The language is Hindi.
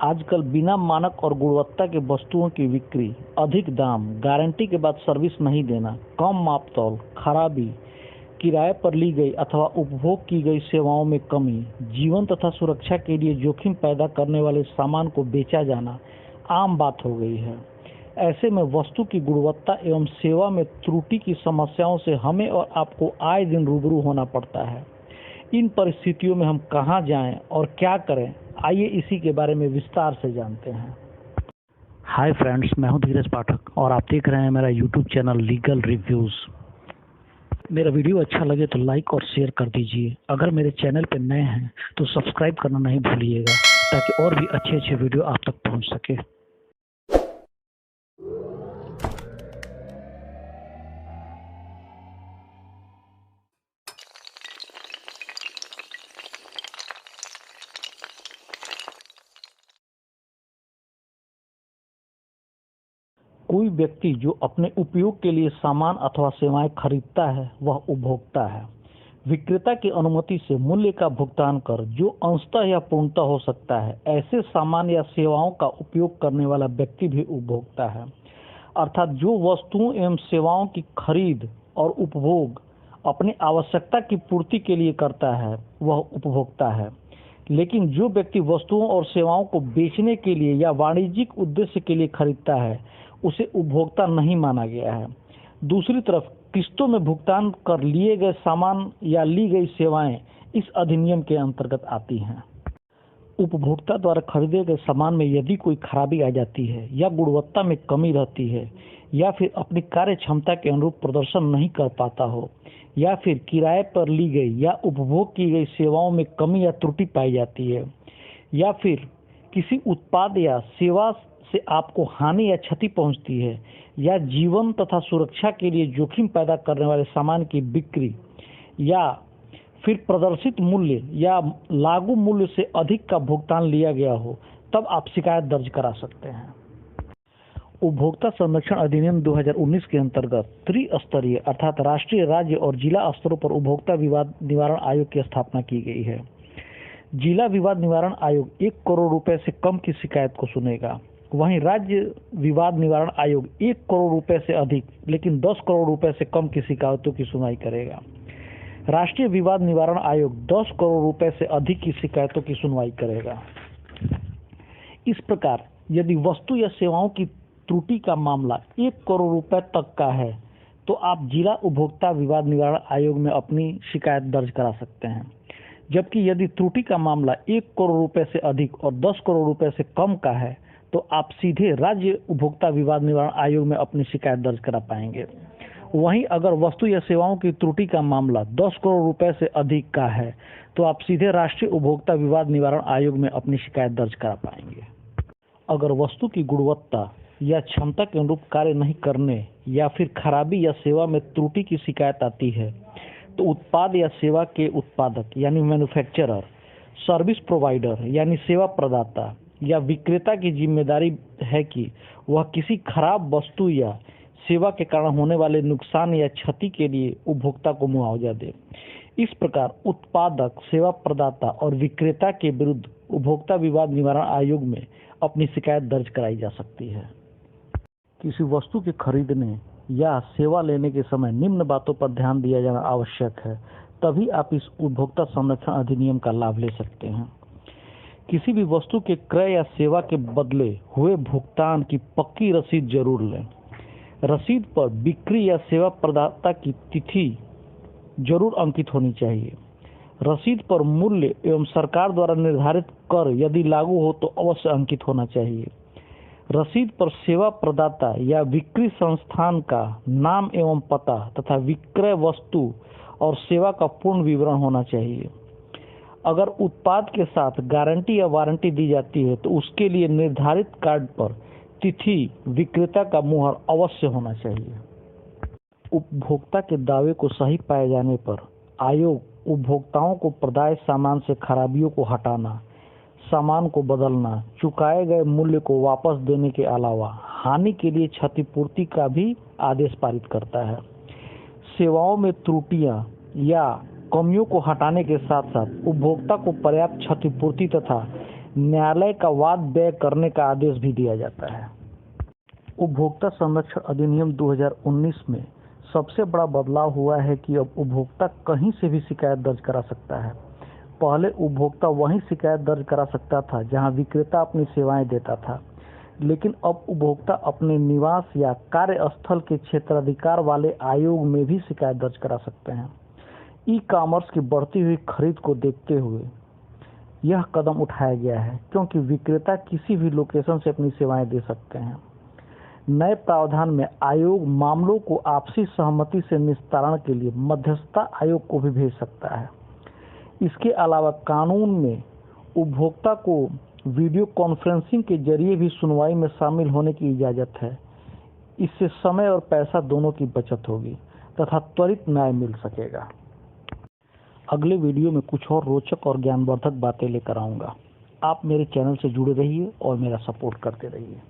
आजकल बिना मानक और गुणवत्ता के वस्तुओं की बिक्री, अधिक दाम, गारंटी के बाद सर्विस नहीं देना, कम माप-तौल, खराबी, किराए पर ली गई अथवा उपभोग की गई सेवाओं में कमी, जीवन तथा सुरक्षा के लिए जोखिम पैदा करने वाले सामान को बेचा जाना आम बात हो गई है। ऐसे में वस्तु की गुणवत्ता एवं सेवा में त्रुटि की समस्याओं से हमें और आपको आए दिन रूबरू होना पड़ता है। इन परिस्थितियों में हम कहां जाएं और क्या करें, आइए इसी के बारे में विस्तार से जानते हैं। हाय फ्रेंड्स, मैं हूं धीरज पाठक और आप देख रहे हैं मेरा यूट्यूब चैनल लीगल रिव्यूज़। मेरा वीडियो अच्छा लगे तो लाइक और शेयर कर दीजिए। अगर मेरे चैनल पर नए हैं तो सब्सक्राइब करना नहीं भूलिएगा ताकि और भी अच्छे वीडियो आप तक पहुंच सके। कोई व्यक्ति जो अपने उपयोग के लिए सामान अथवा सेवाएं खरीदता है वह उपभोक्ता है। विक्रेता की अनुमति से मूल्य का भुगतान कर जो अंशतः या पूर्णतः हो सकता है, ऐसे सामान या सेवाओं का उपयोग करने वाला व्यक्ति भी उपभोक्ता है। अर्थात जो वस्तुओं एवं सेवाओं की खरीद और उपभोग अपनी आवश्यकता की पूर्ति के लिए करता है वह उपभोक्ता है। लेकिन जो व्यक्ति वस्तुओं और सेवाओं को बेचने के लिए या वाणिज्यिक उद्देश्य के लिए खरीदता है उसे उपभोक्ता नहीं माना गया है। दूसरी तरफ किस्तों में भुगतान कर लिए गए सामान या ली गई सेवाएं इस अधिनियम के अंतर्गत आती हैं। उपभोक्ता द्वारा खरीदे गए सामान में यदि कोई खराबी आ जाती है या गुणवत्ता में कमी रहती है या फिर अपनी कार्य क्षमता के अनुरूप प्रदर्शन नहीं कर पाता हो या फिर किराए पर ली गई या उपभोग की गई सेवाओं में कमी या त्रुटि पाई जाती है या फिर किसी उत्पाद या सेवा से आपको हानि या क्षति पहुंचती है या जीवन तथा सुरक्षा के लिए जोखिम पैदा करने वाले सामान की बिक्री या फिर प्रदर्शित मूल्य या लागू मूल्य से अधिक का भुगतान लिया गया हो, तब आप शिकायत दर्ज करा सकते हैं। उपभोक्ता संरक्षण अधिनियम 2019 के अंतर्गत त्रिस्तरीय अर्थात राष्ट्रीय, राज्य और जिला स्तरों पर उपभोक्ता विवाद निवारण आयोग की स्थापना की गई है। जिला विवाद निवारण आयोग 1 करोड़ रुपए से कम की शिकायत को सुनेगा, वहीं राज्य विवाद निवारण आयोग 1 करोड़ रुपए से अधिक लेकिन 10 करोड़ रुपए से कम की शिकायतों की सुनवाई करेगा। राष्ट्रीय विवाद निवारण आयोग 10 करोड़ रुपए से अधिक की शिकायतों की सुनवाई करेगा। इस प्रकार यदि वस्तु या सेवाओं की त्रुटि का मामला 1 करोड़ रुपए तक का है तो आप जिला उपभोक्ता विवाद निवारण आयोग में अपनी शिकायत दर्ज करा सकते हैं। जबकि यदि त्रुटि का मामला 1 करोड़ रुपए से अधिक और 10 करोड़ रुपए से कम का है तो आप सीधे राज्य उपभोक्ता विवाद निवारण आयोग में अपनी शिकायत दर्ज करा पाएंगे। वहीं अगर वस्तु या सेवाओं की त्रुटि का मामला 10 करोड़ रुपए से अधिक का है तो आप सीधे राष्ट्रीय उपभोक्ता विवाद निवारण आयोग में अपनी शिकायत दर्ज करा पाएंगे। अगर वस्तु की गुणवत्ता या क्षमता के अनुरूप कार्य नहीं करने या फिर खराबी या सेवा में त्रुटि की शिकायत आती है तो उत्पाद या सेवा के उत्पादक यानी मैन्युफैक्चरर, सर्विस प्रोवाइडर यानी सेवा प्रदाता या विक्रेता की जिम्मेदारी है कि वह किसी खराब वस्तु या सेवा के कारण होने वाले नुकसान या क्षति के लिए उपभोक्ता को मुआवजा दे। इस प्रकार उत्पादक, सेवा प्रदाता और विक्रेता के विरुद्ध उपभोक्ता विवाद निवारण आयोग में अपनी शिकायत दर्ज कराई जा सकती है। किसी वस्तु के खरीदने या सेवा लेने के समय निम्न बातों पर ध्यान दिया जाना आवश्यक है, तभी आप इस उपभोक्ता संरक्षण अधिनियम का लाभ ले सकते हैं। किसी भी वस्तु के क्रय या सेवा के बदले हुए भुगतान की पक्की रसीद जरूर लें। रसीद पर बिक्री या सेवा प्रदाता की तिथि जरूर अंकित होनी चाहिए। रसीद पर मूल्य एवं सरकार द्वारा निर्धारित कर यदि लागू हो तो अवश्य अंकित होना चाहिए। रसीद पर सेवा प्रदाता या बिक्री संस्थान का नाम एवं पता तथा विक्रय वस्तु और सेवा का पूर्ण विवरण होना चाहिए। अगर उत्पाद के साथ गारंटी या वारंटी दी जाती है तो उसके लिए निर्धारित कार्ड पर तिथि, विक्रेता का मुहर अवश्य होना चाहिए। उपभोक्ता के दावे को सही पाए जाने पर आयोग उपभोक्ताओं को प्रदाय सामान से खराबियों को हटाना, सामान को बदलना, चुकाए गए मूल्य को वापस देने के अलावा हानि के लिए क्षतिपूर्ति का भी आदेश पारित करता है। सेवाओं में त्रुटियां या कमियों को हटाने के साथ साथ उपभोक्ता को पर्याप्त क्षतिपूर्ति तथा न्यायालय का वाद व्यय करने का आदेश भी दिया जाता है। उपभोक्ता संरक्षण अधिनियम 2019 में सबसे बड़ा बदलाव हुआ है कि अब उपभोक्ता कहीं से भी शिकायत दर्ज करा सकता है। पहले उपभोक्ता वहीं शिकायत दर्ज करा सकता था जहां विक्रेता अपनी सेवाएं देता था, लेकिन अब उपभोक्ता अपने निवास या कार्यस्थल के क्षेत्राधिकार वाले आयोग में भी शिकायत दर्ज करा सकते हैं। ई कॉमर्स की बढ़ती हुई खरीद को देखते हुए यह कदम उठाया गया है, क्योंकि विक्रेता किसी भी लोकेशन से अपनी सेवाएं दे सकते हैं। नए प्रावधान में आयोग मामलों को आपसी सहमति से निस्तारण के लिए मध्यस्थता आयोग को भी भेज सकता है। इसके अलावा कानून में उपभोक्ता को वीडियो कॉन्फ्रेंसिंग के जरिए भी सुनवाई में शामिल होने की इजाज़त है। इससे समय और पैसा दोनों की बचत होगी तथा त्वरित न्याय मिल सकेगा। अगले वीडियो में कुछ और रोचक और ज्ञानवर्धक बातें लेकर आऊँगा। आप मेरे चैनल से जुड़े रहिए और मेरा सपोर्ट करते रहिए।